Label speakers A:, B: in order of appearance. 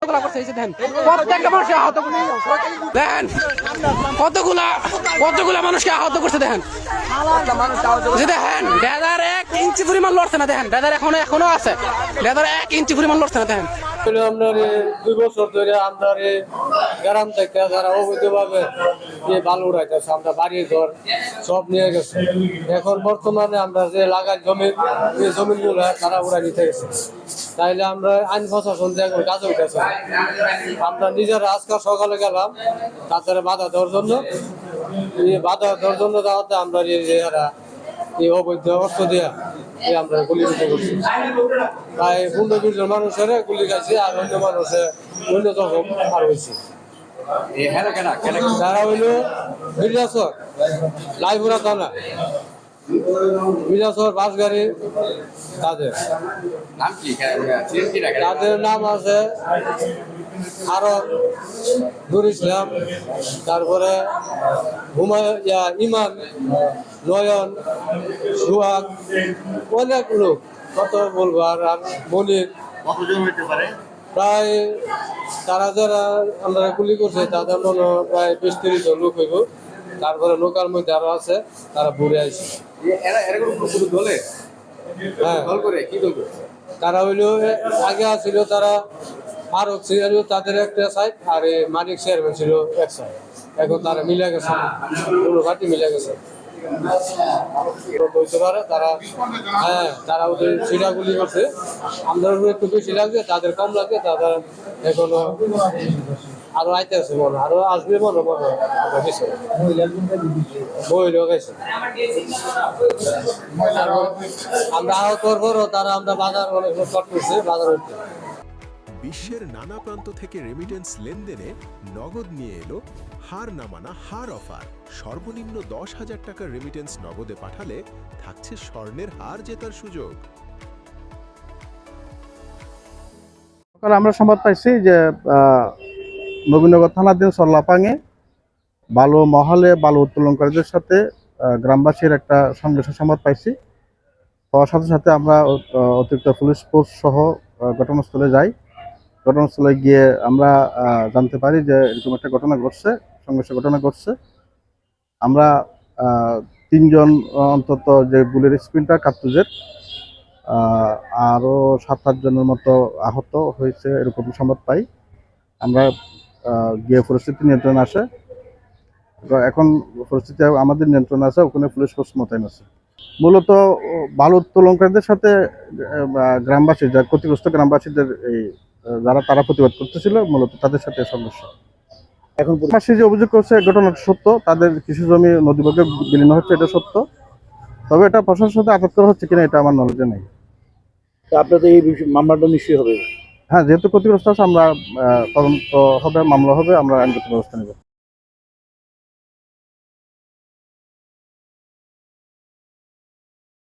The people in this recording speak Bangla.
A: কতগুলা করছে এই যে দেখেন প্রত্যেকটা মানুষকে আহত করছে দেখেন কতগুলা মানুষকে আহত করছে দেখেন দেখেন ডেদার 1 ইঞ্চি পরিমাণ লড়ছে না দেখেন ডেদার এখনো আছে ডেদার 1 ইঞ্চি পরিমাণ লড়ছে না দেখেন
B: আপনার 2 বছর ধরে আমরা গ্রাম থেকে যারা অবৈধভাবে বালু উড়াইতেছে আমরা বাড়ি ঘর সব নিয়ে গেছে এখন বর্তমানে আমরা যে লাগাই জমিগুলো তারা উড়াই নিতে গেছে তাইলে আমরা আইন প্রশাসন যে এখন কাজ হইতেছে আমরা নিজেরা আজকে সকালে গেলাম তাদের বাধা দেওয়ার জন্য যাওয়াতে আমরা এই অবৈধ অর্থ দেওয়া আমরা গুলি করছি প্রায় 15-20 জন মানুষের গুলি খাইছি আর অন্য মানুষের অন্য জখম আর হয়েছে তারা হইল মির্জাচর লাইপুরা থানা মির্জাচর বাস গাড়ি তাদের নাম আছে আরব নুর ইসলাম তারপরে ইমান নয়ন সুহাগ অনেক লোক কত বলবো আর মনির প্রায় তারা যারা আমরা গুলি করছে তাদের মনে প্রায় 20-30 জন লোক হইব তারপরে লোকাল মধ্যে আরো আছে তারা ঘুরে আসছে হ্যাঁ তারা হইলো আগে ছিল তারা ফারুক ছিল তাদের একটা সাইড আর মানিক চেয়ারম্যান ছিল এক সাইড এখন তারা মিলে গেছে পুরো পার্টি মিলে গেছে তারা তারা ওদের ছিড়াগুলি করছে আমাদের একটু বেশি লাগছে তাদের কম লাগছে তাদের এখনো আরো আইতে আছে মনে আরো আসবে মনে বই লাগাইছে আমরা আহত পরও তারা আমরা বাজার অনেক করছে বাজার হইতে
C: বিশ্বের নানা প্রান্ত থেকে রেমিটেন্স লেনদেনে নগদ নিয়ে এলো হার না মানা হার অফার সর্বনিম্ন 10,000 টাকার রেমিটেন্স নগদে পাঠালে থাকছে স্বর্ণের হার জেতার সুযোগ।
D: আমরা সংবাদ পাইছি যে নবীনগর থানাধীন সরলাপাঙে বালু মহলে বালু উত্তোলনকারীদের সাথে গ্রামবাসীর একটা সংঘর্ষের সংবাদ পাইছি। হওয়ার সাথে সাথে আমরা অতিরিক্ত পুলিশ ফোর্স সহ ঘটনাস্থলে যাই। ঘটনাস্থলে গিয়ে আমরা জানতে পারি যে এরকম একটা ঘটনা ঘটছে, সংঘর্ষের ঘটনা ঘটছে। আমরা 3 জন অন্তত যে বুলের স্পিনটা কার্তুজের আরও 7-8 জনের মতো আহত হয়েছে এরকম সংবাদ পাই। আমরা গিয়ে পরিস্থিতি নিয়ন্ত্রণে আসে, এখন পরিস্থিতি আমাদের নিয়ন্ত্রণে আছে, ওখানে পুলিশ ফোর্স মোতায়েন আছে। মূলত বালু উত্তোলনকারীদের সাথে গ্রামবাসী যা ক্ষতিগ্রস্ত গ্রামবাসীদের যারা তারা প্রতিবাদ করতেছিল মূলত তাদের সাথে সংঘর্ষ। এখন গ্রামবাসী যে অভিযোগ করছে ঘটনাটা সত্য, তাদের কৃষি জমি নদীভাগে বিলীন হচ্ছে এটা সত্য, তবে এটা প্রশাসনের সাথে আটক করা হচ্ছে কিনা এটা আমার নলেজে নেই।
E: আপনাদের এই মামলাটা নিশ্চয়ই হবে?
D: হ্যাঁ, যেহেতু ক্ষতিগ্রস্ত আছে আমরা তদন্ত হবে, মামলা হবে, আমরা আইনগত ব্যবস্থা নেব।